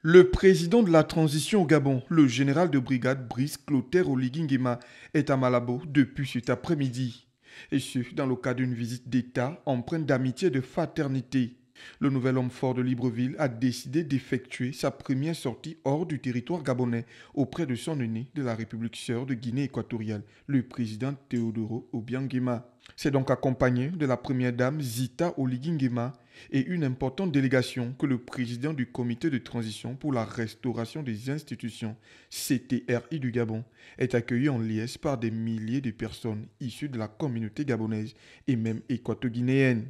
Le président de la transition au Gabon, le général de brigade Brice Clotaire Oligui Nguema, est à Malabo depuis cet après-midi. Et ce, dans le cadre d'une visite d'État empreinte d'amitié et de fraternité. Le nouvel homme fort de Libreville a décidé d'effectuer sa première sortie hors du territoire gabonais auprès de son aîné de la République sœur de Guinée équatoriale, le président Théodoro Obiang Nguema. C'est donc accompagné de la première dame Zita Oligui Nguema et une importante délégation que le président du comité de transition pour la restauration des institutions, CTRI du Gabon, est accueilli en liesse par des milliers de personnes issues de la communauté gabonaise et même équato-guinéenne.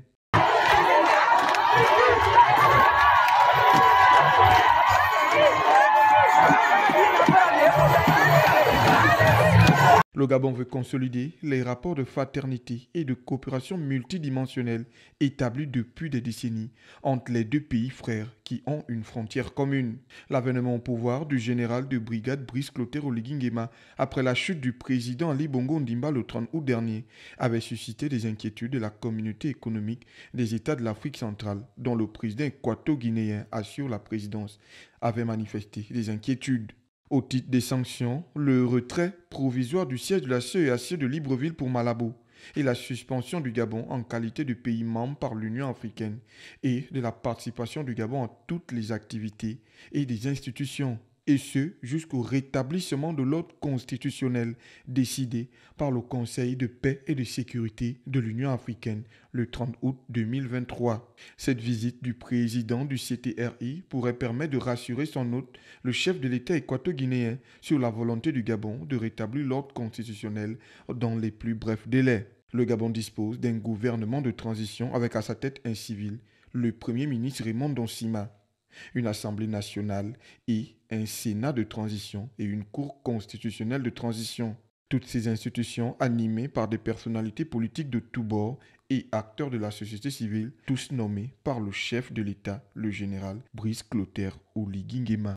Le Gabon veut consolider les rapports de fraternité et de coopération multidimensionnelle établis depuis des décennies entre les deux pays frères qui ont une frontière commune. L'avènement au pouvoir du général de brigade Brice Clotaire Oligui Nguema après la chute du président Ali Bongo Ondimba le 30 août dernier avait suscité des inquiétudes de la communauté économique des États de l'Afrique centrale, dont le président équato-guinéen assure la présidence, avait manifesté des inquiétudes. Au titre des sanctions, le retrait provisoire du siège de la CEAC de Libreville pour Malabo et la suspension du Gabon en qualité de pays membre par l'Union africaine et de la participation du Gabon à toutes les activités et des institutions, et ce jusqu'au rétablissement de l'ordre constitutionnel décidé par le Conseil de paix et de sécurité de l'Union africaine le 30 août 2023. Cette visite du président du CTRI pourrait permettre de rassurer son hôte, le chef de l'État équato-guinéen, sur la volonté du Gabon de rétablir l'ordre constitutionnel dans les plus brefs délais. Le Gabon dispose d'un gouvernement de transition avec à sa tête un civil, le Premier ministre Raymond Donsima, une Assemblée nationale et un Sénat de transition et une Cour constitutionnelle de transition. Toutes ces institutions animées par des personnalités politiques de tous bords et acteurs de la société civile, tous nommés par le chef de l'État, le général Brice Clotaire Oligui Nguema.